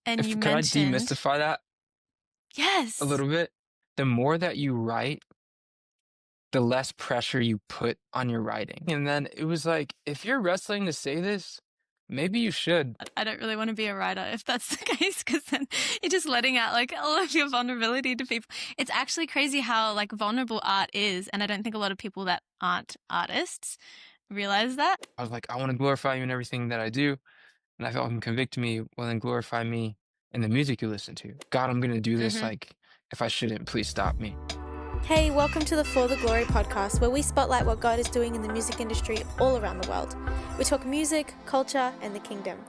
And you Could I mentioned, demystify that a yes, little bit? The more that you write, the less pressure you put on your writing. And then it was like, if you're wrestling to say this, maybe you should. I don't really want to be a writer if that's the case, because then you're just letting out like all of your vulnerability to people. It's actually crazy how like vulnerable art is. And I don't think a lot of people that aren't artists realize that. I was like, I want to glorify you in everything that I do. And I felt him convict me, well, then glorify me in the music you listen to. God, I'm going to do this. Mm-hmm. Like, if I shouldn't, please stop me. Hey, welcome to the For the Glory podcast, where we spotlight what God is doing in the music industry all around the world. We talk music, culture, and the kingdom.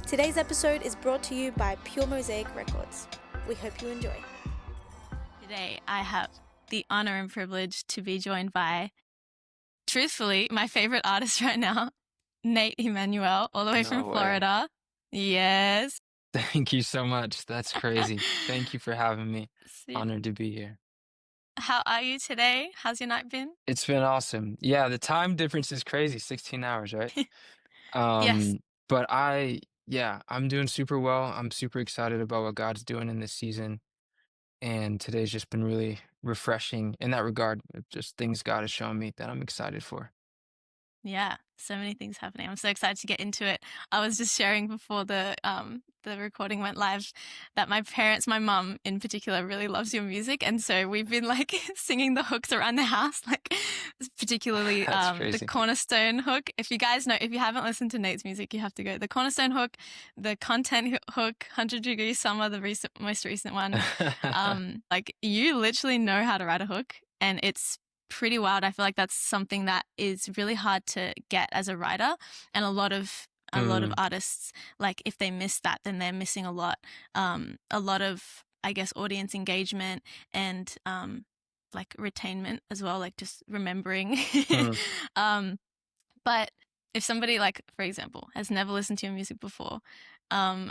Today's episode is brought to you by Pure Mosaic Records. We hope you enjoy. Today, I have the honor and privilege to be joined by, truthfully, my favorite artist right now, Nate Emmanuel, all the way from No way. Florida. Yes. Thank you so much. That's crazy. Thank you for having me. So, Honored to be here. how are you today? How's your night been? It's been awesome. Yeah, the time difference is crazy, 16 hours, right? Yes. Um, but yeah, I'm doing super well. I'm super excited about what God's doing in this season. And today's just been really refreshing in that regard. Just things God has shown me that I'm excited for. Yeah, so many things happening. I'm so excited to get into it. I was just sharing before the recording went live that my parents, my mum in particular, really loves your music, and so we've been like singing the hooks around the house, like particularly That's the crazy. Cornerstone hook. If you guys know, if you haven't listened to Nate's music, you have to go. The Cornerstone hook, the Content hook, 100 Degree Summer, the most recent one. Like you literally know how to write a hook, and it's pretty wild. I feel like that's something that is really hard to get as a writer, and a lot of Mm, artists, like if they miss that, then they're missing a lot of, I guess, audience engagement and like retainment as well, like just remembering. mm. um, but if somebody, like for example, has never listened to your music before, um,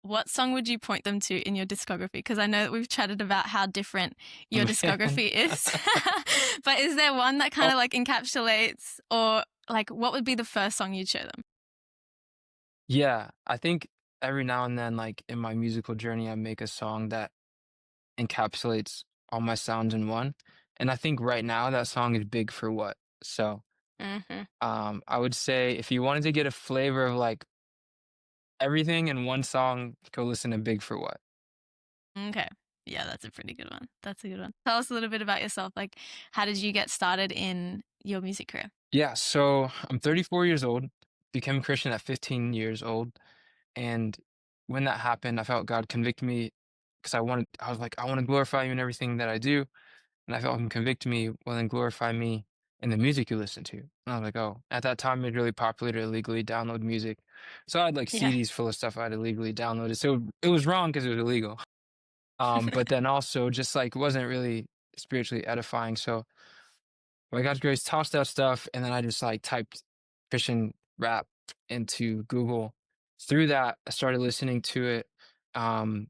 what song would you point them to in your discography? Because I know that we've chatted about how different your Man. discography is. But is there one that kind Oh, of like encapsulates, or like what would be the first song you'd show them? yeah. I think every now and then, like in my musical journey, I make a song that encapsulates all my sounds in one. And I think right now that song is Big for What. So, Mm-hmm. I would say if you wanted to get a flavor of like everything in one song, go listen to Big for What. Okay. Yeah, that's a pretty good one. That's a good one. Tell us a little bit about yourself. Like, how did you get started in your music career? Yeah, so I'm 34 years old, became a Christian at 15 years old. And when that happened, I felt God convict me because I was like, I want to glorify you in everything that I do. And I felt him convict me, well, then glorify me in the music you listen to. And I was like, oh, at that time, it really popular to illegally download music. So I had like Yeah. CDs full of stuff I had illegally downloaded. So it was wrong because it was illegal. But then also just like wasn't really spiritually edifying. So by God's grace, tossed that stuff. And then I just like typed Christian rap into Google. Through that, I started listening to it. Um,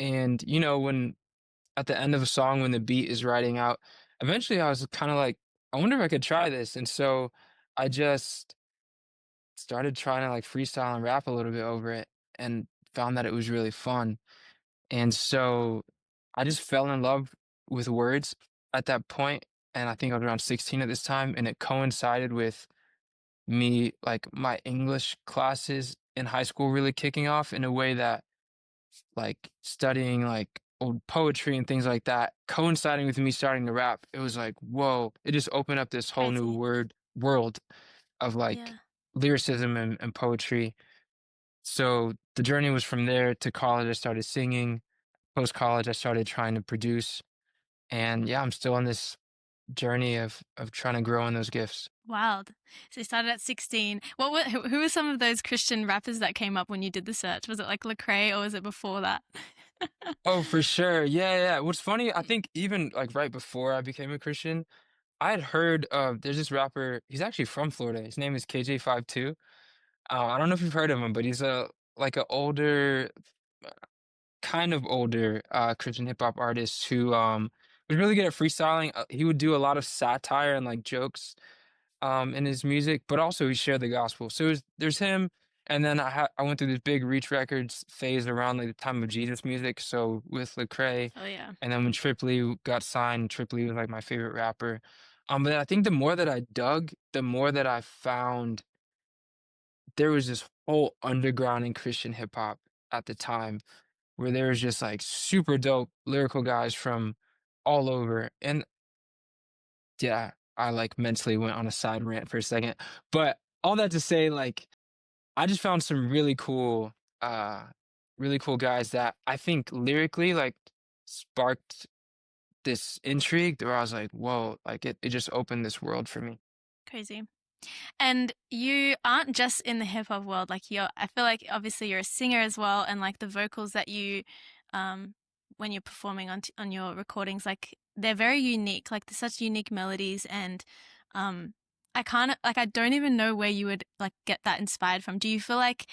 and when at the end of a song when the beat is riding out. Eventually, I was kind of like, I wonder if I could try this. And so I just started trying to like freestyle and rap a little bit over it and found that it was really fun. And so I just fell in love with words at that point. And I think I was around 16 at this time. And it coincided with me, like my English classes in high school really kicking off in a way that like studying like old poetry and things like that, coinciding with me starting to rap, it was like, whoa, it just opened up this whole new Crazy. world of like Yeah. lyricism and poetry. So the journey was from there to college. I started singing. Post college, I started trying to produce. And yeah, I'm still on this journey of trying to grow in those gifts. Wild. So you started at 16. Who were some of those Christian rappers that came up when you did the search? Was it like Lecrae or was it before that? Oh, for sure. Yeah, yeah. What's funny, I think even like right before I became a Christian, I had heard of there's this rapper, he's actually from Florida. His name is KJ52. I don't know if you've heard of him, but he's a like an older, kind of older Christian hip hop artist who was really good at freestyling. He would do a lot of satire and like jokes in his music, but also he shared the gospel. So there's him, And then I went through this big Reach Records phase around like the time of Jesus music. So with Lecrae, Oh yeah. and then when Tripoli got signed, Tripoli was like my favorite rapper. But I think the more that I dug, the more that I found there was this whole underground in Christian hip hop at the time where there was just like super dope lyrical guys from all over. And yeah, I like mentally went on a side rant for a second. But all that to say, like, I just found some uh, really cool guys that I think lyrically, like, sparked this intrigue where I was like, whoa, like it just opened this world for me. Crazy. And you aren't just in the hip hop world. Like I feel like obviously you're a singer as well, and like the vocals that you, when you're performing on your recordings, like they're very unique. Like they're such unique melodies, and I don't even know where you would like get that inspired from. Do you feel like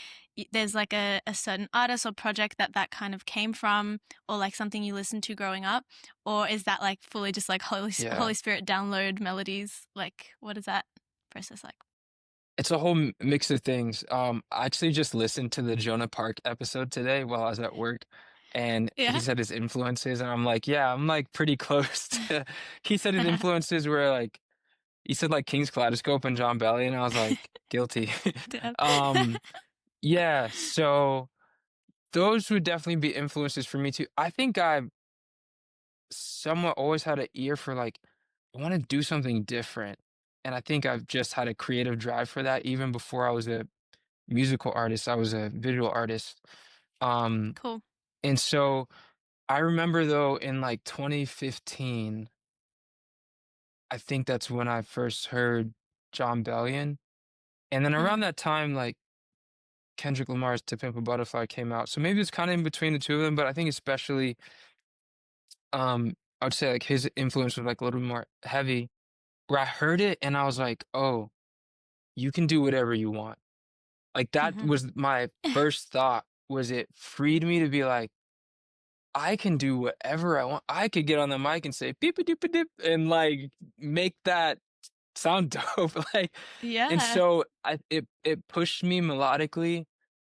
there's like a certain artist or project that kind of came from, or like something you listened to growing up, or is that like fully just like Holy Spirit download melodies? Like what is that process like? It's a whole mix of things. I actually just listened to the Jonah Park episode today while I was at work, and he Yeah. said his influences, and I'm like, yeah, I'm like pretty close to. He said his influences were like, he said like King's Kaleidoscope and John Belly, and I was like, guilty. Damn. Yeah, so those would definitely be influences for me too. I think I somewhat always had an ear for like, I want to do something different. And I think I've just had a creative drive for that even before I was a musical artist. I was a visual artist. Um, Cool. and so I remember though in like 2015, I think that's when I first heard John Bellion. And then Mm. around that time, like Kendrick Lamar's To Pimp a Butterfly came out. So maybe it's kind of in between the two of them, but I think especially I would say like his influence was like a little more heavy, where I heard it and I was like, oh, you can do whatever you want. Like that Mm-hmm. was my first thought, was it freed me to be like, I can do whatever I want. I could get on the mic and say beep a doop a dip and like make that sound dope. Like, and Yeah. so it pushed me melodically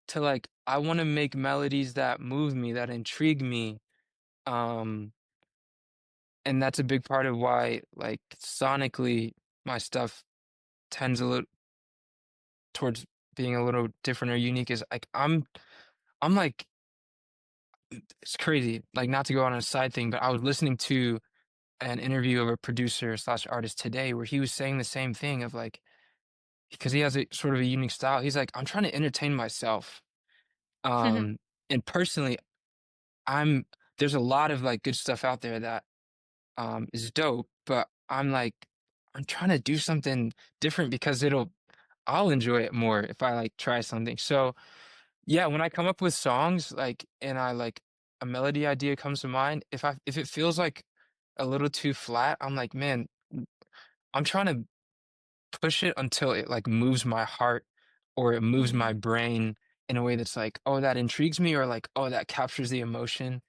to like, I want to make melodies that move me, that intrigue me. Um, and that's a big part of why like sonically my stuff tends a little towards being a little different or unique is like I'm like it's crazy. Like not to go on a side thing, but I was listening to an interview of a producer slash artist today where he was saying the same thing of like because he has a sort of a unique style. He's like, I'm trying to entertain myself. Um and personally I'm there's a lot of like good stuff out there that is dope, but I'm like I'm trying to do something different because I'll enjoy it more if I like try something. So yeah, when I come up with songs, like, and I like a melody idea comes to mind, if it feels like a little too flat, I'm like, man, I'm trying to push it until it like moves my heart or it moves my Mm. brain in a way that's like, oh, that intrigues me, or like, oh, that captures the emotion.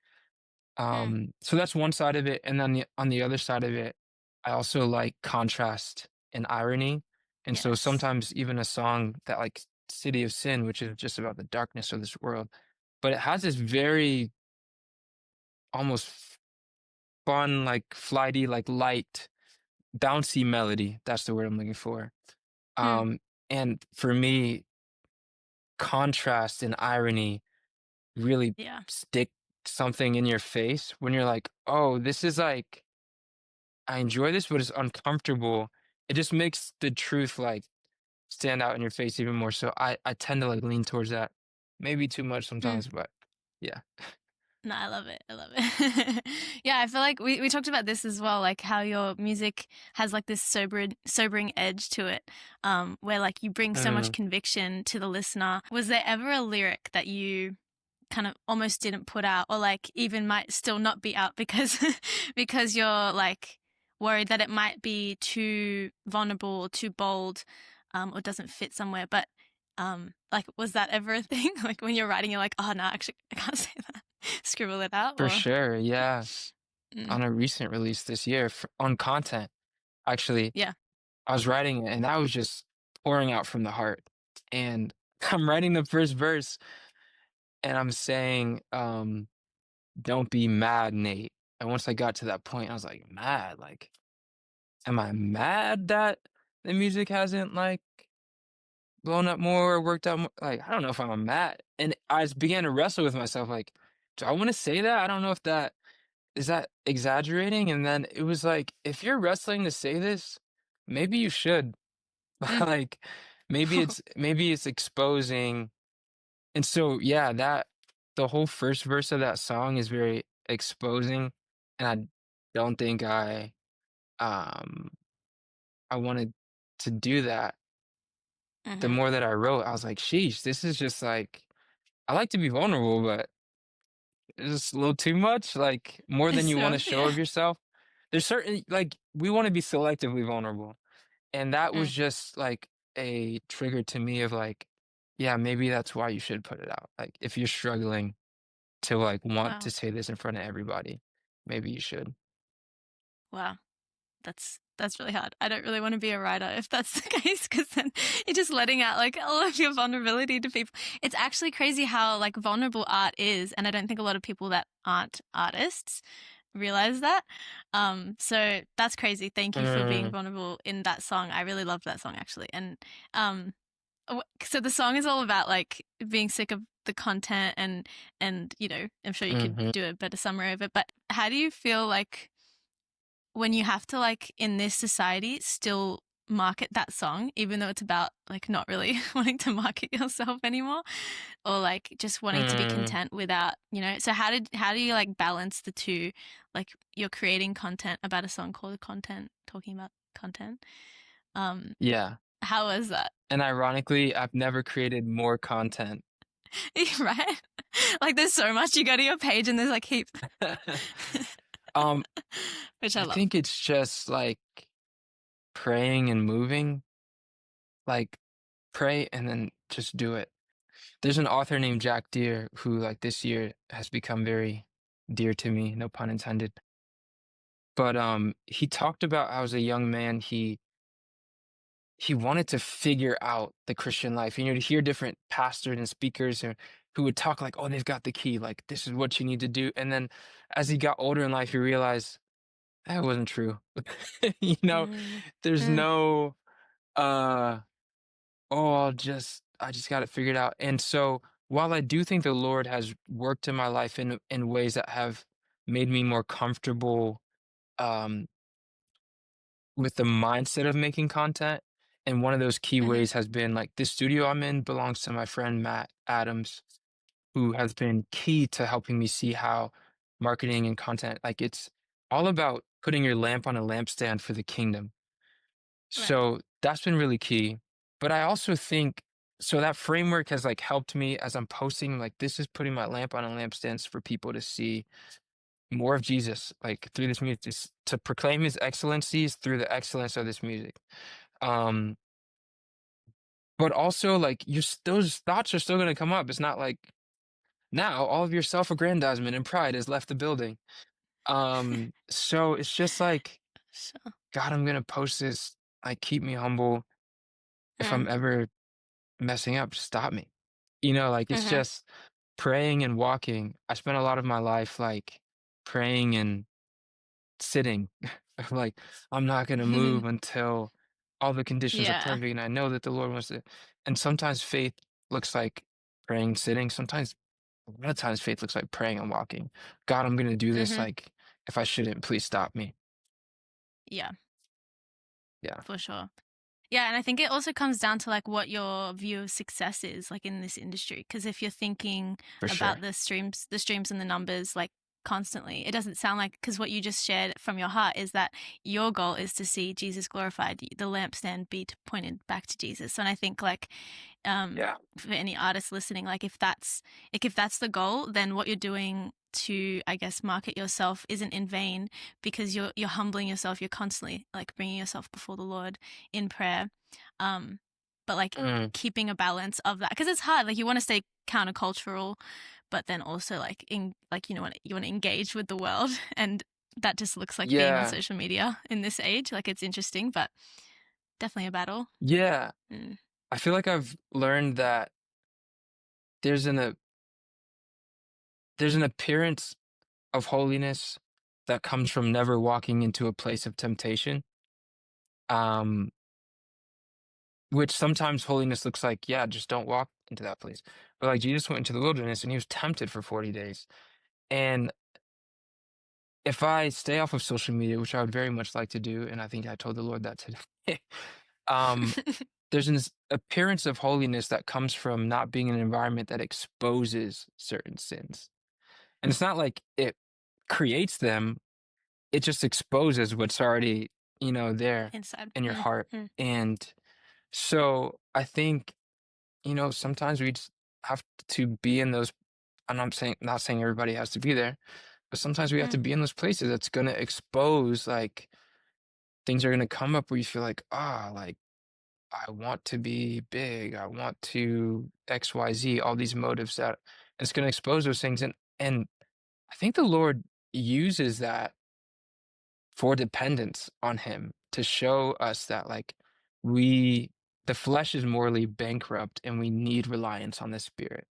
Mm. So that's one side of it, and then on the other side of it, I also like contrast and irony, and so Yes. sometimes even a song that like City of Sin, which is just about the darkness of this world, but it has this very almost fun, like flighty, like light, bouncy melody. That's the word I'm looking for. Mm. Um, and for me, contrast and irony really Yeah. stick something in your face when you're like, oh, this is like I enjoy this, but it's uncomfortable. It just makes the truth like stand out in your face even more. So I tend to like lean towards that. Maybe too much Mm. sometimes, but yeah. No, I love it. I love it. Yeah, I feel like we talked about this as well, like how your music has like this sobering edge to it, where like you bring so much Mm, conviction to the listener. Was there ever a lyric that you kind of almost didn't put out, or like even might still not be out because because you're like worried that it might be too vulnerable or too bold, or doesn't fit somewhere? But like was that ever a thing? Like when you're writing, you're like, oh no, actually I can't say that. Scribble it out, for or sure. Yeah. mm, On a recent release this year on content, actually, yeah. I was writing it and that was just pouring out from the heart. And I'm writing the first verse and I'm saying, don't be mad, Nate. And once I got to that point, I was like, mad? Like, am I mad that the music hasn't like blown up more or worked out more? Like, I don't know if I'm mad. And I just began to wrestle with myself, like, do I want to say that? I don't know if that is that exaggerating. And then it was like, if you're wrestling to say this, maybe you should. Mm. Like, maybe it's exposing. And so, yeah, that the whole first verse of that song is very exposing, and I don't think um I wanted to do that. The Mm-hmm. more that I wrote, I was like, sheesh, this is just like I like to be vulnerable, but it's just a little too much, like more than you want So to show yeah. of yourself. There's certain like we want to be selectively vulnerable. And that was Mm. just like a trigger to me of like, yeah, maybe that's why you should put it out. Like if you're struggling to like want Wow. to say this in front of everybody, maybe you should. Wow. That's really hard. I don't really want to be a writer if that's the case, because then you're just letting out like all of your vulnerability to people. It's actually crazy how like vulnerable art is, and I don't think a lot of people that aren't artists realize that. So that's crazy. Thank you for being Mm, vulnerable in that song. I really loved that song actually. And um so the song is all about like being sick of the content and you know, I'm sure you could hmm do a better summary of it, but how do you feel like when you have to like in this society still market that song even though it's about like not really wanting to market yourself anymore or like just wanting to be mm, content without, you know, so how do you like balance the two, like you're creating content about a song called Content, talking about content, um yeah. how was that? And ironically, I've never created more content. Right, like there's so much you go to your page and there's like heaps. Um, Which I I love. think it's just like praying and moving, like pray and then just do it. There's an author named Jack Deere who like this year has become very dear to me, no pun intended. But he talked about how as a young man he wanted to figure out the Christian life. You know, to hear different pastors and speakers who would talk like, oh, they've got the key, like this is what you need to do. And then as he got older in life, he realized that wasn't true. You know, Mm, there's mm, no uh oh, I just got it figured out. And so while I do think the Lord has worked in my life in ways that have made me more comfortable um with the mindset of making content, and one of those key mm-hmm. ways has been like this studio I'm in belongs to my friend Matt Adams, who has been key to helping me see how marketing and content, like it's all about putting your lamp on a lampstand for the kingdom. Right. So that's been really key. But I also think so that framework has like helped me as I'm posting, like this is putting my lamp on a lampstand for people to see more of Jesus, like through this music, to proclaim his excellencies through the excellence of this music. Um, but also like those thoughts are still going to come up. It's not like now all of your self-aggrandizement and pride has left the building. So it's just like, Sure. God, I'm going to post this. Like, keep me humble. If Mm, I'm ever messing up, stop me. You know, like it's mm-hmm. just praying and walking. I spent a lot of my life like praying and sitting. Like, I'm not going to move until all the conditions are Yeah. perfect. And I know that the Lord wants to. And sometimes faith looks like praying, sitting. Sometimes, a lot of times, faith looks like praying and walking. God, I'm going to do this. Mm-hmm. Like, if I shouldn't, please stop me. Yeah, Yeah, for sure. Yeah, and I think it also comes down to like what your view of success is like in this industry. Because if you're thinking for about sure. the streams and the numbers like constantly, it doesn't sound like, because what you just shared from your heart is that your goal is to see Jesus glorified, the lampstand be pointed back to Jesus. And I think like Yeah. for any artist listening, like if that's the goal, then what you're doing to, I guess, market yourself isn't in vain, because you're humbling yourself, you're constantly like bringing yourself before the Lord in prayer, um but like Mm, keeping a balance of that, because it's hard, like you want to stay countercultural but then also like in like you want to engage with the world and that just looks like being on yeah. social media in this age. Like it's interesting but definitely a battle. Yeah. Mm. I feel like I've learned that there's an a there's an appearance of holiness that comes from never walking into a place of temptation. Um, which sometimes holiness looks like, yeah, just don't walk into that place. But like Jesus went into the wilderness and he was tempted for 40 days. And if I stay off of social media, which I would very much like to do, and I think I told the Lord that today, um, there's an appearance of holiness that comes from not being in an environment that exposes certain sins. And it's not like it creates them, it just exposes what's already, there Inside. in your Mm, heart. mm, And so I think, sometimes we just have to be in those, and not saying everybody has to be there, but sometimes we have to mm. be in those places that's going to expose, like, things are going to come up where you feel like, like, I want to be big. I want to XYZ, all these motives that it's going to expose those things. And I think the Lord uses that for dependence on him to show us that like we the flesh is morally bankrupt and we need reliance on the spirit.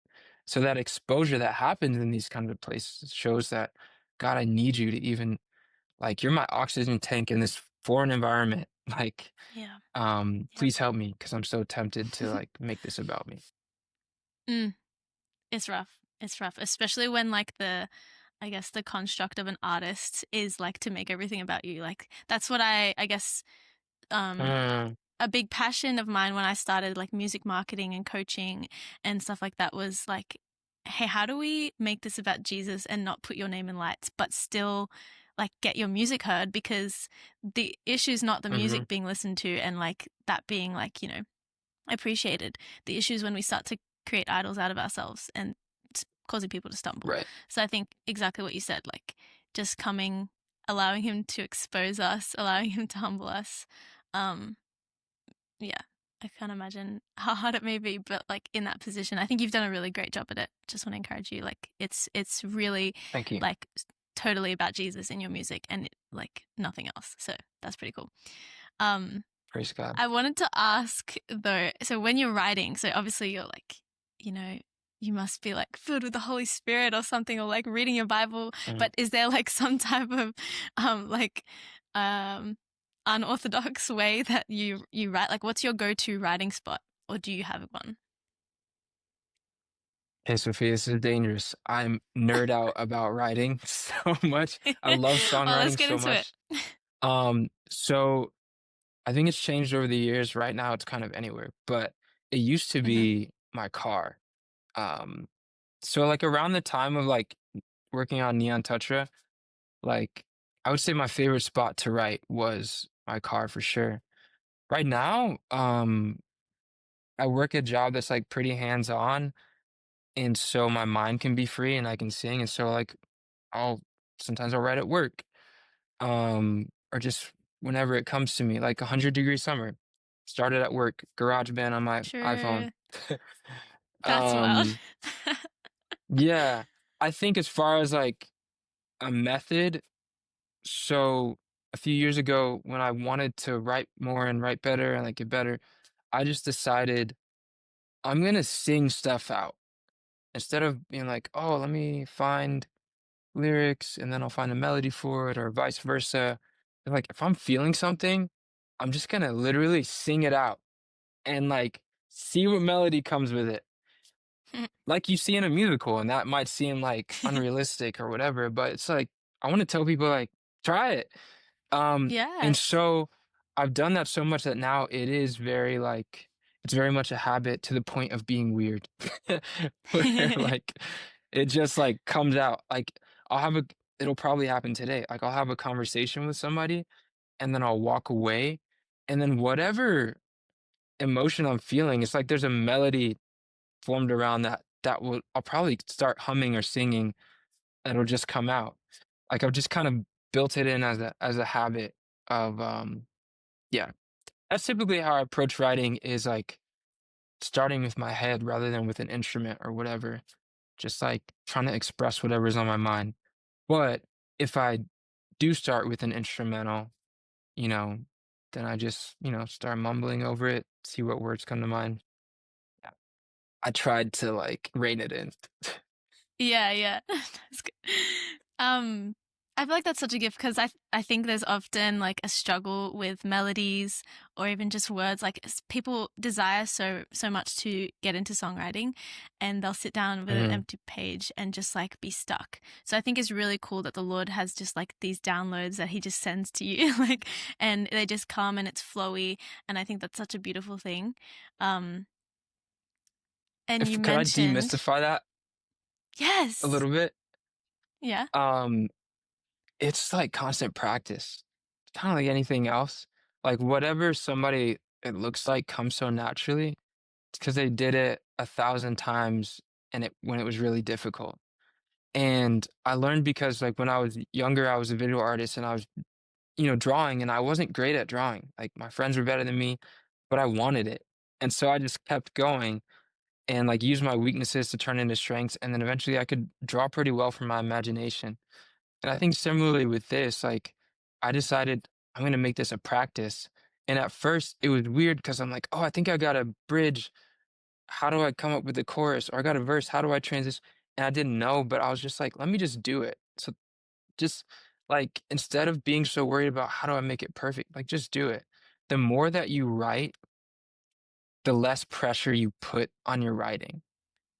So that exposure that happens in these kinds of places shows that God, I need you to even like you're my oxygen tank in this foreign environment. Like, Yeah. Yep. please help me because I'm so tempted to like make this about me. Mm. It's rough. It's rough, especially when like I guess the construct of an artist is like to make everything about you. Like that's what I guess um Mm, a big passion of mine when I started like music marketing and coaching and stuff like that was like, hey, how do we make this about Jesus and not put your name in lights, but still like get your music heard? Because the issue is not the hmm music being listened to and like that being like, appreciated. The issue is when we start to create idols out of ourselves and it's causing people to stumble. right. So I think exactly what you said, like just coming, allowing him to expose us, allowing him to humble us. Um, yeah, I can't imagine how hard it may be, but like in that position, I think you've done a really great job at it. Just want to encourage you. Like it's really Thank you. like totally about Jesus in your music and like nothing else. So that's pretty cool. Um, Praise God. I wanted to ask though, so when you're writing, so obviously you're like, you know, you must be like filled with the Holy Spirit or something, or like reading your Bible, Mhm. but is there like some type of like um unorthodox way that you write? Like what's your go-to writing spot or do you have one? Hey, Sophia, this is dangerous. I'm nerd out about writing so much. I love Well, let's songwriting get so into it. much. So I think it's changed over the years. Right now, it's kind of anywhere, but it used to Hmm. be my car. Um, so like around the time of like working on Neon Tutra, like I would say my favorite spot to write was my car for sure. Right now, I work a job that's like pretty hands-on, and so my mind can be free and I can sing, and so like I'll sometimes I'll write at work, or just whenever it comes to me, like 100-degree summer. Started at work, GarageBand on my iPhone. Sure. That's wild. Um, yeah, I think as far as like a method, so a few years ago when I wanted to write more and write better and like get better, I just decided I'm gonna sing stuff out instead of being like, oh, let me find lyrics and then I'll find a melody for it or vice versa. Like if I'm feeling something, I'm just gonna literally sing it out and like see what melody comes with it. Like you see in a musical, and that might seem like unrealistic or whatever, but it's like I want to tell people like try it. And Yes. so I've done that so much that now it is very like it's very much a habit to the point of being weird. Where like it just like comes out. Like I'll have a it'll probably happen today. Like I'll have a conversation with somebody and then I'll walk away and then whatever emotion I'm feeling, it's like there's a melody formed around that will I'll probably start humming or singing and it'll just come out. Like I've just kind of built it in as a habit of yeah. That's typically how I approach writing is like starting with my head rather than with an instrument or whatever. Just like trying to express whatever's on my mind. But if I do start with an instrumental, you know, then I just, start mumbling over it, see what words come to mind. Yeah. I tried to like rein it in. Yeah. That's good. I feel like that's such a gift because I think there's often like a struggle with melodies or even just words. Like people desire so much to get into songwriting, and they'll sit down with an Mhm. empty page and just like be stuck. So I think it's really cool that the Lord has just like these downloads that He just sends to you, like, and they just come and it's flowy. And I think that's such a beautiful thing. Um, and you If could I mentioned, demystify that a yes, little bit? yeah. Um, it's like constant practice. Kind of like anything else. Like whatever somebody it looks like comes so naturally. It's because they did it 1,000 times and it when it was really difficult. And I learned because like when I was younger, I was a visual artist and I was, drawing and I wasn't great at drawing. Like my friends were better than me, but I wanted it. And so I just kept going and like used my weaknesses to turn into strengths. And then eventually I could draw pretty well from my imagination. And I think similarly with this, like I decided I'm gonna make this a practice. And at first it was weird because I'm like, oh, I think I got a bridge. How do I come up with the chorus? Or I got a verse. How do I transition? And I didn't know, but I was just like, let me just do it. So just like instead of being so worried about how do I make it perfect, like just do it. The more that you write, the less pressure you put on your writing.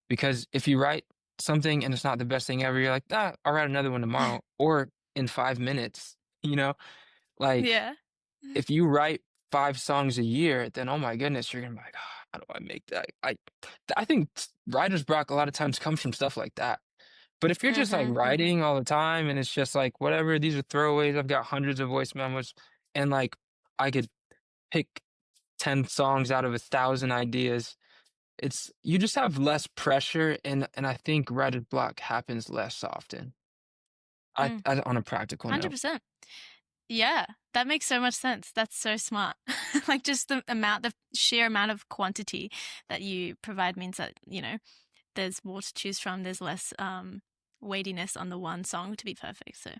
Because if you write something and it's not the best thing ever, you're like, ah, I'll write another one tomorrow or in 5 minutes, you know? Like Yeah. if you write 5 songs a year, then oh my goodness, you're gonna be like, "Ah, how do I make that? I think writer's block a lot of times comes from stuff like that. But if you're just like Mm-hmm. writing all the time and it's just like whatever, these are throwaways. I've got hundreds of voice memos, and like I could pick 10 songs out of 1,000 ideas. It's you just have less pressure, and I think writer's block happens less often. Mm, On a practical note. 100%. Yeah, that makes so much sense. That's so smart. Like just the sheer amount of quantity that you provide means that, there's more to choose from. There's less weightiness on the one song to be perfect. So,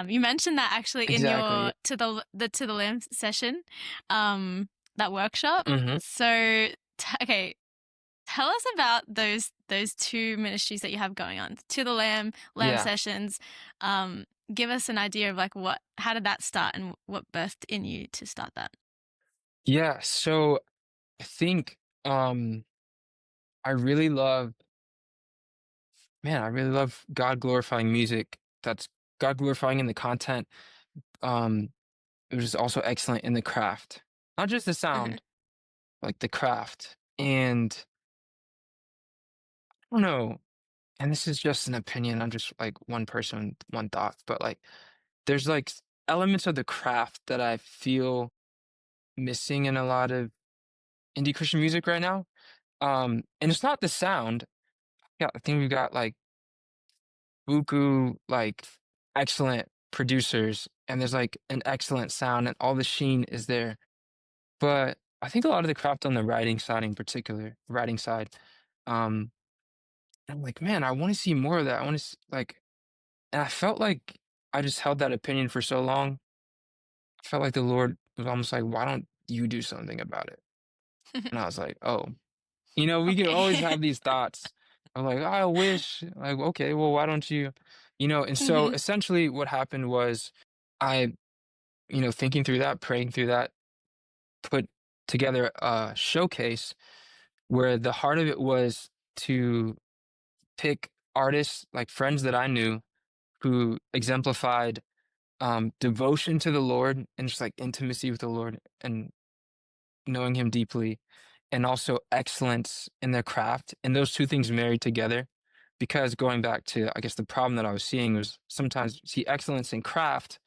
you mentioned that actually in Exactly. your to the lamb session, that workshop. Hmm. So, okay, tell us about those two ministries that you have going on. To the Lamb Yeah. sessions. Give us an idea of like how did that start and what birthed in you to start that? Yeah. So I think I really love I really love God glorifying music. That's God glorifying in the content. Um, it was also excellent in the craft. Not just the Hmm. sound, like the craft. And I don't know, and this is just an opinion, I'm just like one person, one thought, but like there's like elements of the craft that I feel missing in a lot of indie Christian music right now. And it's not the sound. Yeah, I think we've got like buku like excellent producers and there's like an excellent sound and all the sheen is there. But I think a lot of the craft on the writing side in particular, writing side, um, I'm like, man, I want to see more of that. I want to like, and I felt like I just held that opinion for so long. I felt like the Lord was almost like, why don't you do something about it? And I was like, oh, we can always Okay. have these thoughts. I'm like, I wish, like, okay, well, why don't you, and so Hmm. essentially what happened was I, thinking through that, praying through that, put together a showcase where the heart of it was to pick artists, like friends that I knew who exemplified devotion to the Lord and just like intimacy with the Lord and knowing him deeply and also excellence in their craft and those two things married together because going back to I guess the problem that I was seeing was sometimes you see excellence in craft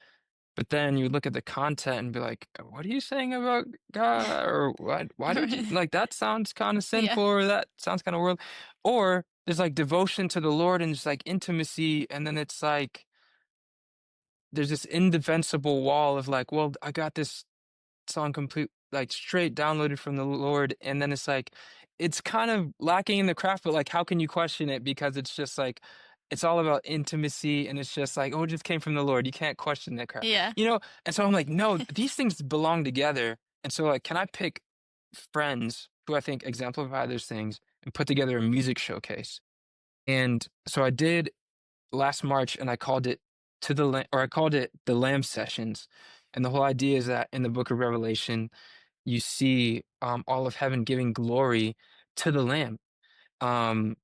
but then you look at the content and be like what are you saying about God or what why did you like that sounds kind of Yeah. sinful or that sounds kind of world or there's like devotion to the Lord and just like intimacy and then it's like there's this indefensible wall of like well I got this song complete like straight downloaded from the Lord and then it's like it's kind of lacking in the craft but like how can you question it because it's just like it's all about intimacy and it's just like oh it just came from the Lord you can't question that craft Yeah. and so I'm like no these things belong together and so like can I pick friends who I think exemplify those things and put together a music showcase. And so I did last March, and I called it I called it the Lamb Sessions. And the whole idea is that in the book of Revelation, you see all of heaven giving glory to the Lamb. Um,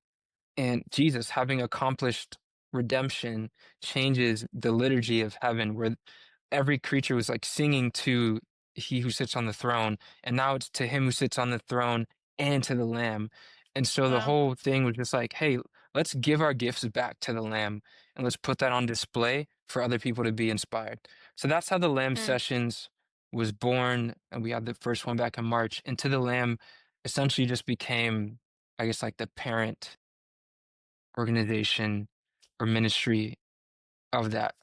and Jesus, having accomplished redemption, changes the liturgy of heaven, where every creature was like singing to he who sits on the throne, and now it's to him who sits on the throne and to the Lamb. And so the Wow. whole thing was just like, hey, let's give our gifts back to the Lamb and let's put that on display for other people to be inspired. So that's how the Lamb Mm. Sessions was born. And we had the first one back in March. And To the Lamb essentially just became, I guess, like the parent organization or ministry of that.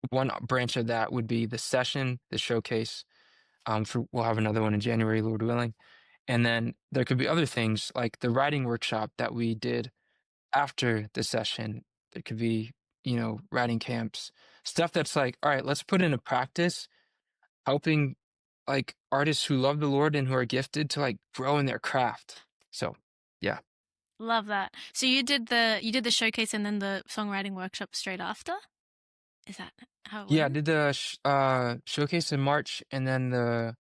One branch of that would be the session, the showcase. We'll have another one in January, Lord willing. And then there could be other things like the writing workshop that we did after the session. There could be, writing camps, stuff that's like, all right, let's put into practice, helping like artists who love the Lord and who are gifted to like grow in their craft. So, yeah. Love that. So you did the showcase and then the songwriting workshop straight after? Is that how it Yeah, I went? did the showcase in March and then the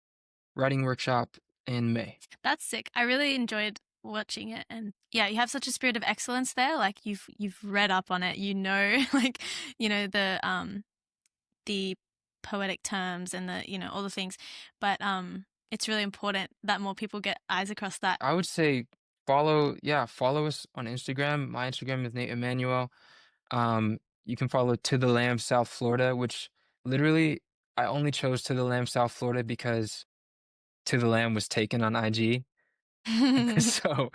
writing workshop in May. That's sick. I really enjoyed watching it, and yeah, you have such a spirit of excellence there. Like you've read up on it, like the poetic terms and the all the things, but it's really important that more people get eyes across that. I would say follow us on Instagram. My Instagram is Nate Emmanuel. You can follow To the Lamb South Florida, which literally I only chose To the Lamb South Florida because To the Lamb was taken on IG. So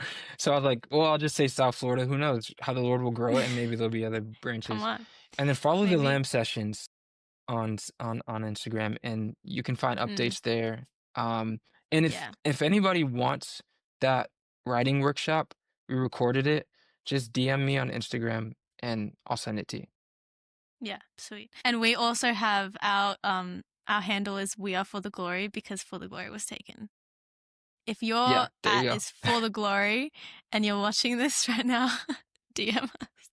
I was like, well, I'll just say South Florida. Who knows how the Lord will grow it, and maybe there'll be other Come branches. on, And then follow the maybe. Lamb Sessions on Instagram, and you can find updates there. And Yeah. if anybody wants that writing workshop, we recorded it. Just DM me on Instagram, and I'll send it to you. Yeah, sweet. And we also have our handle is We Are For The Glory because For The Glory was taken. If your Yeah, there you go. is For The Glory and you're watching this right now, DM us.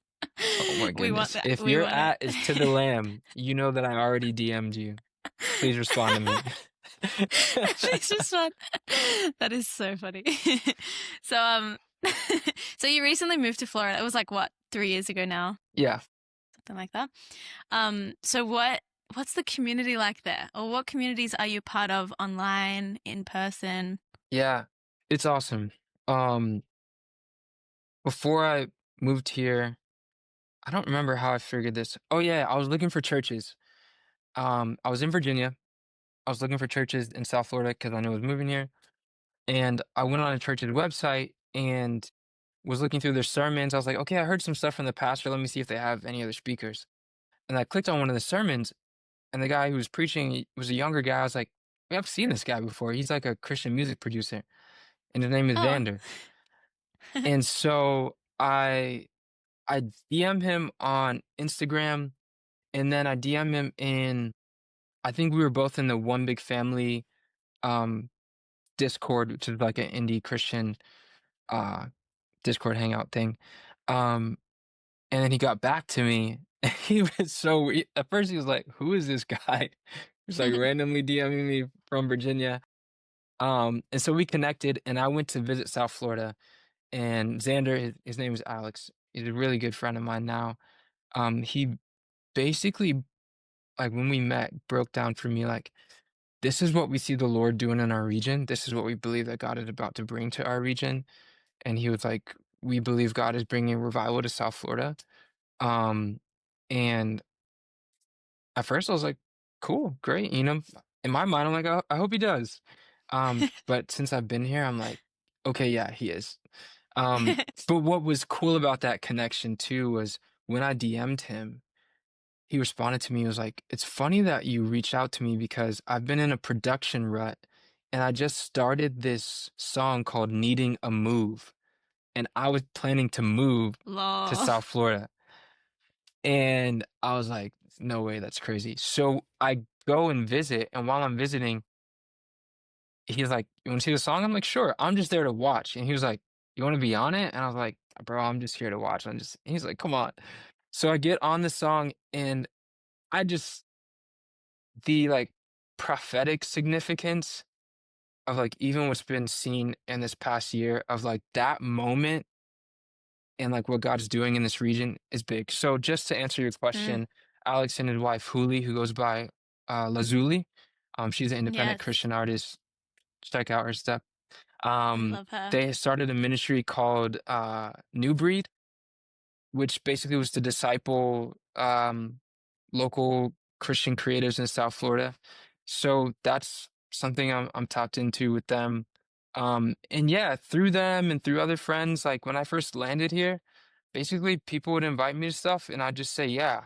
Oh my We want goodness. that. If We your want is To the Lamb, you know that I already DM'd you. Please respond to me. Please respond. That is so funny. So so you recently moved to Florida. It was like what, 3 years ago now? Yeah. Something like that. So what's the community like there? Or what communities are you part of online, in person? Yeah, it's awesome. Before I moved here, I don't remember how I figured this. Oh yeah, I was looking for churches. I was in Virginia. I was looking for churches in South Florida because I knew I was moving here. And I went on a church's website and was looking through their sermons. I was like, okay, I heard some stuff from the pastor. Let me see if they have any other speakers. And I clicked on one of the sermons, and the guy who was preaching was a younger guy. I was like, I've seen this guy before. He's like a Christian music producer, and his name is Oh. Vander. And so I DM him on Instagram, and then I DM him I think we were both in the One Big Family Discord, which is like an indie Christian uh Discord hangout thing. Um and then he got back to me. He was at first he was like, who is this guy? He was like randomly DMing me from Virginia. And so we connected, and I went to visit South Florida, and Xander, his name is Alex. He's a really good friend of mine now. He basically, like when we met, broke down for me like, this is what we see the Lord doing in our region. This is what we believe that God is about to bring to our region. And he was like, we believe God is bringing revival to South Florida. And at first I was like, cool, great. In my mind, I'm like, oh, I hope he does. But since I've been here, I'm like, okay, yeah, he is. But what was cool about that connection too was when I DM'd him, he responded to me. He was like, it's funny that you reached out to me because I've been in a production rut, and I just started this song called Needing a Move. And I was planning to move to South Florida. And I was like, no way, that's crazy. So I go and visit. And while I'm visiting, he's like, you want to see the song? I'm like, sure. I'm just there to watch. And he was like, you want to be on it? And I was like, bro, I'm just here to watch. He's like, come on. So I get on the song and I just, the like prophetic significance of like even what's been seen in this past year of like that moment and like what God's doing in this region is big. So just to answer your Mm, question, Alex and his wife Huli, who goes by Lazuli, she's an independent yes, Christian artist. Check out her stuff. I love her. They started a ministry called New Breed, which basically was to disciple local Christian creatives in South Florida. So that's something I'm tapped into with them. And yeah, through them and through other friends, like when I first landed here, basically people would invite me to stuff and I'd just say yeah.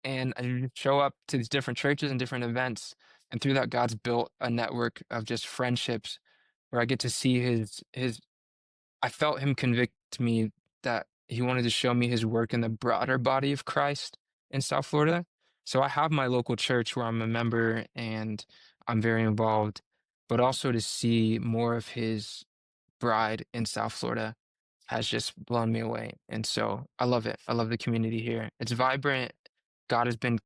And I would show up to these different churches and different events. And through that, God's built a network of just friendships where I get to see his I felt him convict me that he wanted to show me his work in the broader body of Christ in South Florida. So I have my local church where I'm a member and I'm very involved, but also to see more of his bride in South Florida has just blown me away. And so I love it. I love the community here. It's vibrant. God has been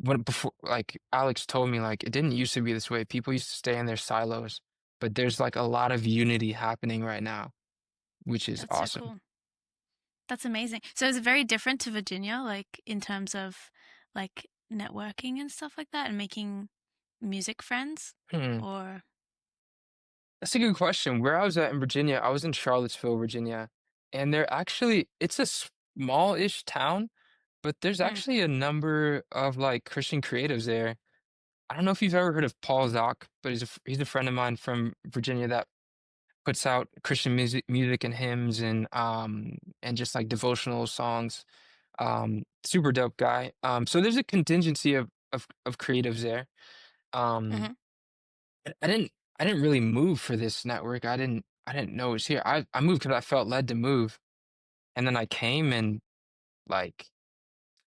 when before like Alex told me like it didn't used to be this way. People used to stay in their silos, but there's like a lot of unity happening right now, which is That's so awesome. cool. That's amazing. So is it very different to Virginia, like in terms of like networking and stuff like that and making music friends? Hmm. Or That's a good question. Where I was at in Virginia, I was in Charlottesville, Virginia, and it's a small-ish town, but there's mm, actually a number of like Christian creatives there. I don't know if you've ever heard of Paul Zock, but he's a friend of mine from Virginia that puts out Christian music and hymns and just like devotional songs. Super dope guy. So there's a contingency of creatives there. Um, hmm I didn't really move for this network. I didn't know it was here. I moved because I felt led to move, and then I came and like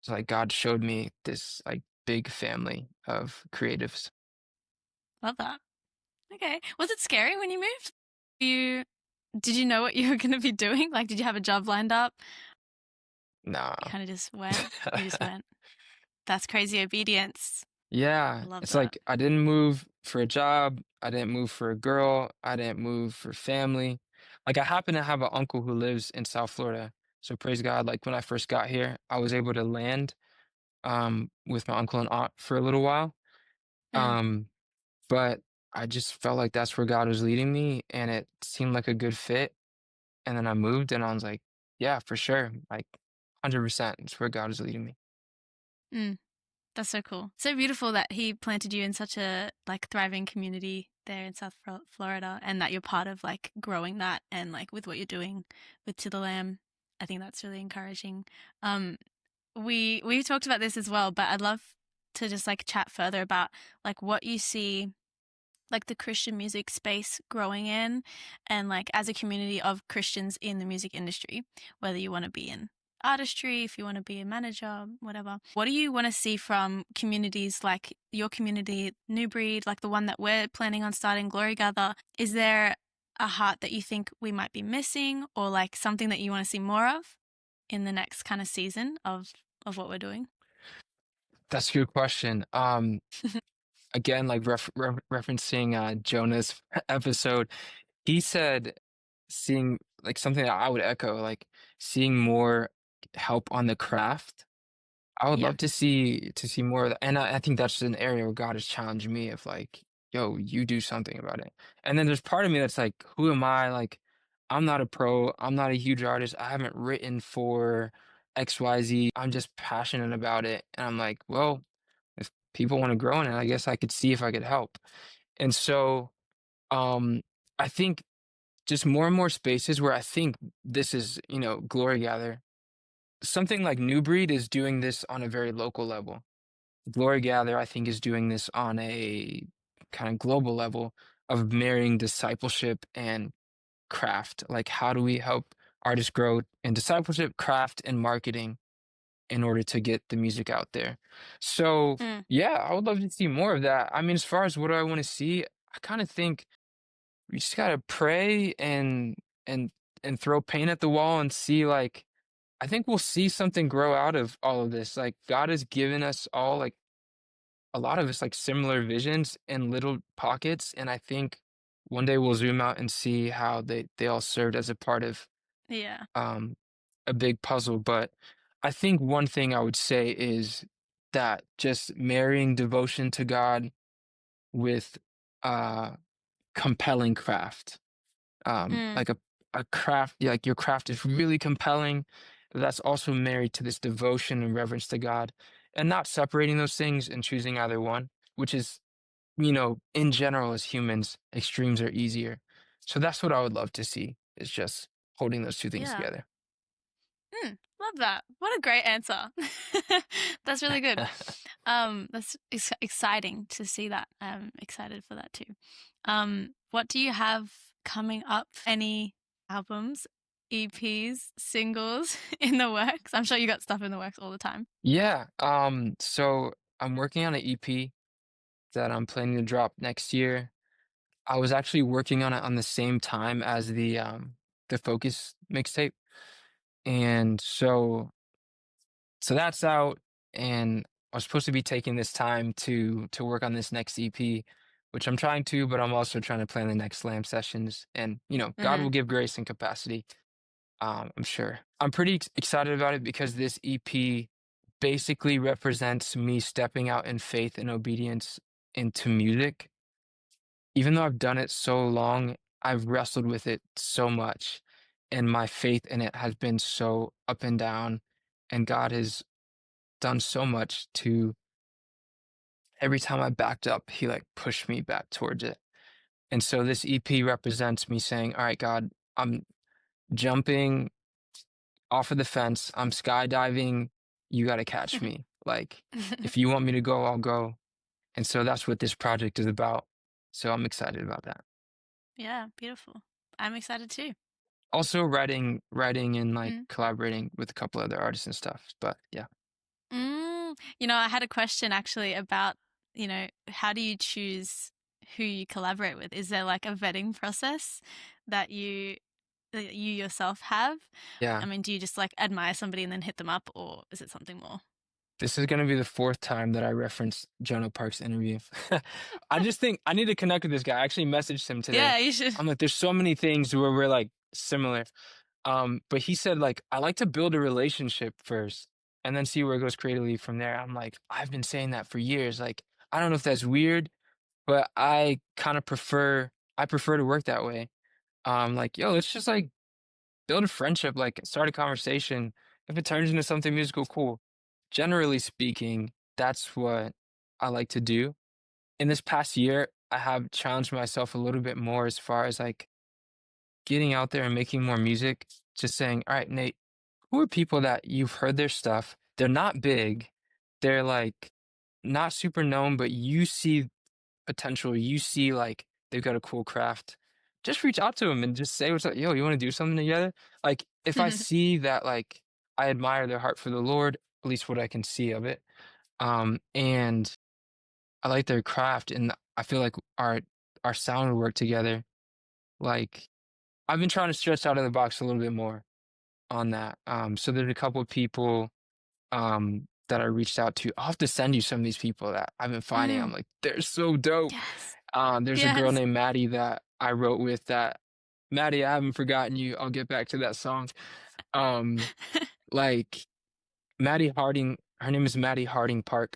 it's like God showed me this like big family of creatives. love that. Okay. Was it scary when you moved? You did you know what you were going to be doing? Like, did you have a job lined up? Nah. You kind of just went. You just went. That's crazy obedience. Yeah, I love it's that. like I didn't move for a job. I didn't move for a girl. I didn't move for family. Like I happen to have an uncle who lives in South Florida. So praise God, like when I first got here, I was able to land with my uncle and aunt for a little while. Mm, Um but I just felt like that's where God was leading me and it seemed like a good fit. And then I moved and I was like, yeah, for sure. Like 100%, it's where God is leading me. mm. That's so cool. So beautiful that he planted you in such a like thriving community there in South Florida and that you're part of like growing that and like with what you're doing with To the Lamb. I think that's really encouraging. Um we talked about this as well, but I'd love to just like chat further about like what you see like the Christian music space growing in and like as a community of Christians in the music industry, whether you want to be in artistry, if you want to be a manager, whatever. What do you want to see from communities like your community, New Breed, like the one that we're planning on starting, Glory Gather? Is there a heart that you think we might be missing or like something that you want to see more of in the next kind of season of what we're doing? That's a good question. Again, like referencing Jonah's episode, he said seeing like something that I would echo, like seeing more help on the craft. I would Yeah. love to see more of that. And I think that's an area where God has challenged me of like, yo, you do something about it. And then there's part of me that's like, who am I? Like, I'm not a pro, I'm not a huge artist, I haven't written for XYZ. I'm just passionate about it. And I'm like, well, if people want to grow in it, I guess I could see if I could help. And so um I think just more and more spaces where I think this is, Glory Gather. Something like New Breed is doing this on a very local level. Glory Gather, I think, is doing this on a kind of global level of marrying discipleship and craft. Like, how do we help artists grow in discipleship, craft, and marketing in order to get the music out there? So, Mm, yeah, I would love to see more of that. I mean, as far as what do I want to see, I kind of think we just gotta pray and and throw paint at the wall and see, like, I think we'll see something grow out of all of this. Like, God has given us all, like, a lot of us, like, similar visions in little pockets, and I think one day we'll zoom out and see how they all served as a part of Yeah. um a big puzzle. But I think one thing I would say is that just marrying devotion to God with uh compelling craft. Mm. Like a craft, yeah, like your craft is really compelling. That's also married to this devotion and reverence to God, and not separating those things and choosing either one, which is, in general, as humans, extremes are easier. So that's what I would love to see, is just holding those two things Yeah. together. Love that. What a great answer. That's really good. That's exciting to see that. I'm excited for that too. What do you have coming up? Any albums, EPs, singles in the works? I'm sure you got stuff in the works all the time. Yeah, so I'm working on an EP that I'm planning to drop next year. I was actually working on it on the same time as the Focus mixtape. And so that's out, and I was supposed to be taking this time to work on this next EP, which I'm trying to, but I'm also trying to plan the next slam sessions. And God Mm-hmm. will give grace and capacity. I'm sure. I'm pretty excited about it because this EP basically represents me stepping out in faith and obedience into music. Even though I've done it so long, I've wrestled with it so much, and my faith in it has been so up and down, and God has done so much to every time I backed up, he like pushed me back towards it. And so this EP represents me saying, all right, God, I'm jumping off of the fence, I'm skydiving, you got to catch me. Like, if you want me to go, I'll go. And so that's what this project is about. So I'm excited about that. Yeah, beautiful. I'm excited too. Also writing and like Mm. collaborating with a couple other artists and stuff. But yeah. I had a question actually about, how do you choose who you collaborate with? Is there like a vetting process that you yourself have? Yeah. I mean, do you just like admire somebody and then hit them up, or is it something more? This is gonna be the fourth time that I reference Jonah Park's interview. I just think I need to connect with this guy. I actually messaged him today. Yeah, you should. I'm like, there's so many things where we're like similar. But he said, like, I like to build a relationship first and then see where it goes creatively from there. I'm like, I've been saying that for years. Like, I don't know if that's weird, but I kind of prefer to work that way. Like, yo, let's just like build a friendship, like start a conversation. If it turns into something musical, cool. Generally speaking, that's what I like to do. In this past year, I have challenged myself a little bit more as far as like getting out there and making more music. Just saying, all right, Nate, who are people that you've heard their stuff? They're not big. They're like not super known, but you see potential. You see like they've got a cool craft. Just reach out to them and just say what's up. Yo, you want to do something together? Like if I see that like I admire their heart for the Lord, at least what I can see of it. And I like their craft and I feel like our sound would work together. Like I've been trying to stretch out of the box a little bit more on that. So there's a couple of people that I reached out to. I'll have to send you some of these people that I've been finding. I'm Mm, like, they're so dope. yes. There's a girl Yes. named Maddie that I wrote with that. Maddie, I haven't forgotten you. I'll get back to that song. Um, like Maddie Harding, her name is Maddie Harding Park.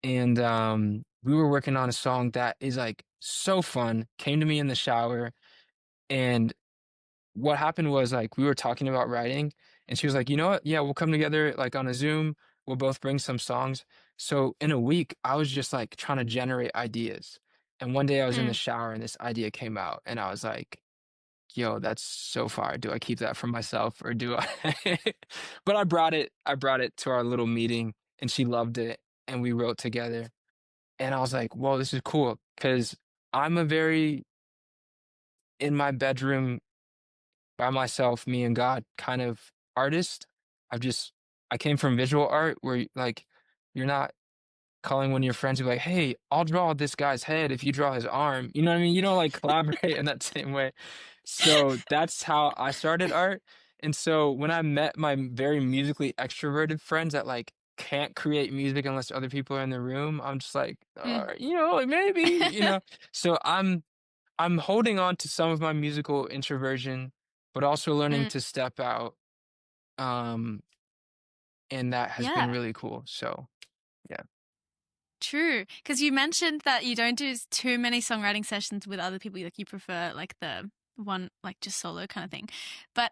And we were working on a song that is like so fun, came to me in the shower. And what happened was like we were talking about writing, and she was like, you know what? Yeah, we'll come together like on a Zoom. We'll both bring some songs. So in a week, I was just like trying to generate ideas. And one day I was in the Mm. shower and this idea came out, and I was like, yo, that's so far. Do I keep that for myself or do I? But I brought it to our little meeting and she loved it and we wrote together. And I was like, whoa, this is cool. Cause I'm a very in my bedroom by myself, me and God kind of artist. I came from visual art where like you're not calling one of your friends and be like, hey, I'll draw this guy's head if you draw his arm. You know what I mean? You don't like collaborate in that same way. So that's how I started art. And so when I met my very musically extroverted friends that like can't create music unless other people are in the room, I'm just like, Mm. like, maybe, So I'm holding on to some of my musical introversion, but also learning Mm. to step out. Um, and that has been Yeah. really cool. So yeah. True, because you mentioned that you don't do too many songwriting sessions with other people. Like you prefer like the one like just solo kind of thing. But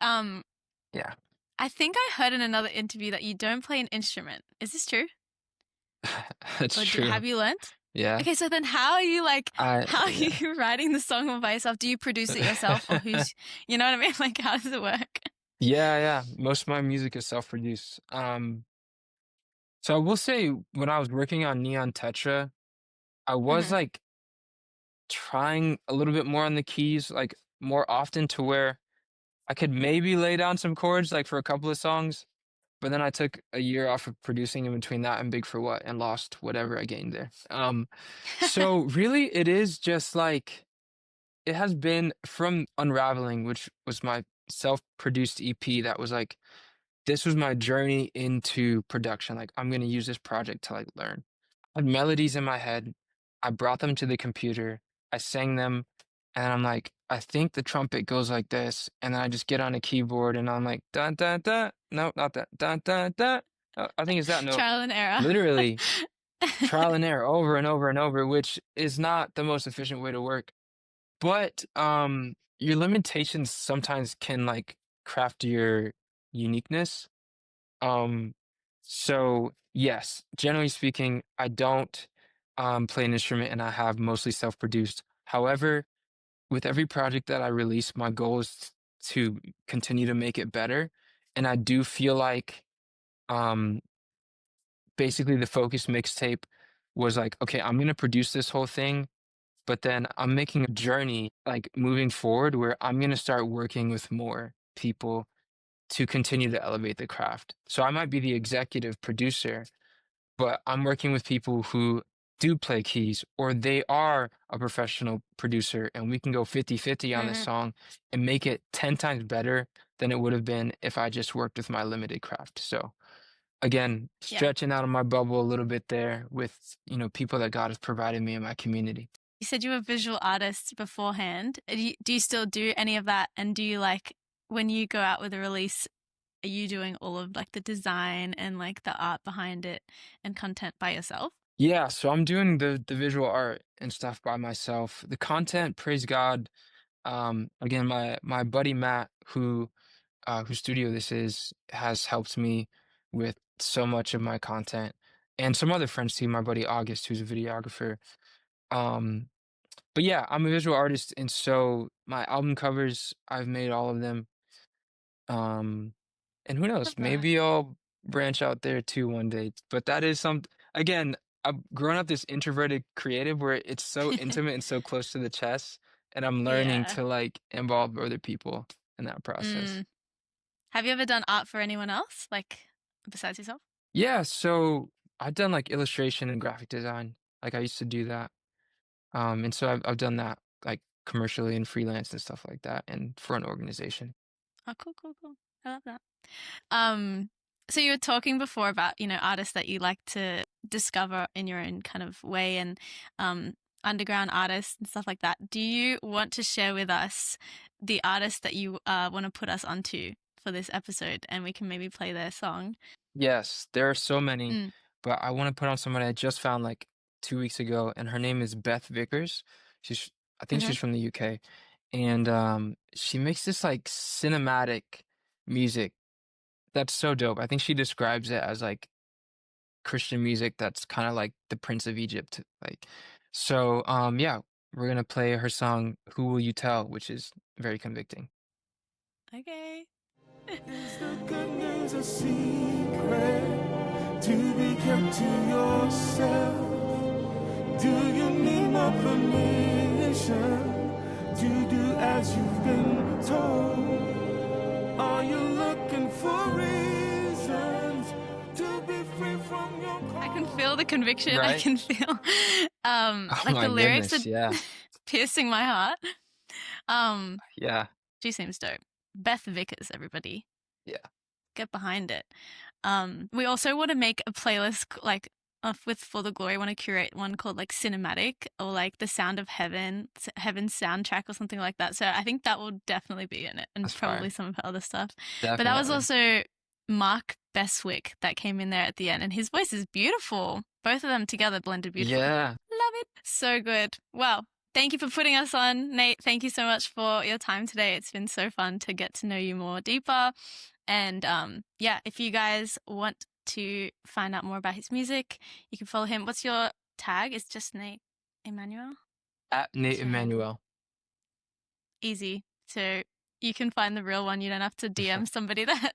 Yeah. I think I heard in another interview that you don't play an instrument. Is this true? That's Or true. have you learned? Yeah. Okay, so then how are you how are Yeah. you writing the song all by yourself? Do you produce it yourself, or you know what I mean? Like how does it work? Yeah. Most of my music is self-produced. So I will say when I was working on Neon Tetra, I was Hmm. like trying a little bit more on the keys, like more often to where I could maybe lay down some chords like for a couple of songs, but then I took a year off of producing in between that and Big for What and lost whatever I gained there. So really it is just like it has been from Unraveling, which was my self-produced EP that was like this was my journey into production. Like I'm gonna use this project to like learn. I had melodies in my head. I brought them to the computer. I sang them, and I'm like, I think the trumpet goes like this, and then I just get on a keyboard and I'm like, dun dun dun. No, not that. Dun dun dun. I think it's that note. Trial and error. Literally trial and error over and over and over, which is not the most efficient way to work. But your limitations sometimes can like craft your uniqueness. Um, so yes, generally speaking, I don't play an instrument and I have mostly self-produced. However, with every project that I release, my goal is to continue to make it better. And I do feel like um basically the Focus mixtape was like, okay, I'm gonna produce this whole thing, but then I'm making a journey like moving forward where I'm gonna start working with more people to continue to elevate the craft. So I might be the executive producer, but I'm working with people who do play keys or they are a professional producer and we can go 50-50 on this Mhm. song and make it 10 times better than it would have been if I just worked with my limited craft. So again, Yeah. stretching out of my bubble a little bit there with, people that God has provided me in my community. You said you were a visual artist beforehand. Do you still do any of that? And do you like when you go out with a release, are you doing all of like the design and like the art behind it and content by yourself? Yeah, so I'm doing the visual art and stuff by myself. The content, praise God. Again, my buddy Matt, whose studio this is, has helped me with so much of my content, and some other friends too. My buddy August, who's a videographer. Um, but yeah, I'm a visual artist, and so my album covers, I've made all of them. Um, and who knows, Love that. maybe I'll branch out there too one day. But that is again, I've grown up this introverted creative where it's so intimate and so close to the chest, and I'm learning Yeah. to like involve other people in that process. Mm. Have you ever done art for anyone else, like besides yourself? Yeah, so I've done like illustration and graphic design. Like I used to do that. And so I've done that like commercially and freelance and stuff like that and for an organization. Oh, cool, cool, cool. I love that. Um, so you were talking before about, artists that you like to discover in your own kind of way and underground artists and stuff like that. Do you want to share with us the artists that you want to put us onto for this episode and we can maybe play their song? Yes, there are so many, Mm. but I want to put on somebody I just found like 2 weeks ago, and her name is Beth Vickers. I think Hmm. she's from the UK, and she makes this like cinematic music that's so dope. I think she describes it as like Christian music that's kind of like the Prince of Egypt, like. So, yeah, we're gonna play her song "Who Will You Tell," which is very convicting. Okay. Is the good news a secret to be kept to yourself? Do you need more permission to do as you've been told? Are you looking for reasons to be free from your I can feel the conviction. I Right? can feel Oh like my the lyrics goodness, are yeah, piercing my heart. Um, yeah. She seems dope. Beth Vickers, everybody. Yeah. Get behind it. We also want to make a playlist like with For the Glory. Want to curate one called like Cinematic or like The Sound of Heaven, Heaven's Soundtrack or something like that. So I think that will definitely be in it, and That's probably fire. some of her other stuff. Definitely. But that was also Mark Beswick that came in there at the end, and his voice is beautiful. Both of them together blended beautifully. Yeah. Love it. So good. Well, thank you for putting us on, Nate. Thank you so much for your time today. It's been so fun to get to know you more deeper. And yeah, if you guys want to find out more about his music, you can follow him. What's your tag? It's just Nate Emmanuel? At Nate Emmanuel. Easy. So you can find the real one. You don't have to DM somebody that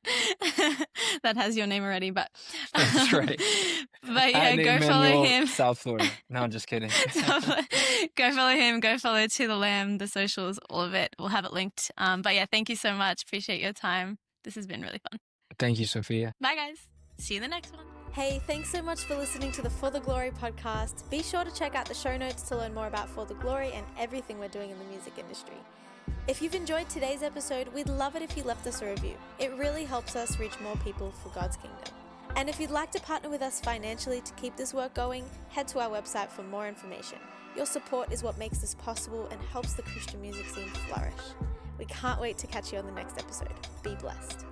that has your name already. But That's right. But yeah, At Nate go follow Emmanuel, him. South Florida. No, I'm just kidding. Go follow him. Go follow To the Lamb, the socials, all of it. We'll have it linked. But yeah, thank you so much. Appreciate your time. This has been really fun. Thank you, Sophia. Bye, guys. See you in the next one. Hey, thanks so much for listening to the For the Glory podcast. Be sure to check out the show notes to learn more about For the Glory and everything we're doing in the music industry. If you've enjoyed today's episode, we'd love it if you left us a review. It really helps us reach more people for God's kingdom. And if you'd like to partner with us financially to keep this work going, head to our website for more information. Your support is what makes this possible and helps the Christian music scene flourish. We can't wait to catch you on the next episode. Be blessed.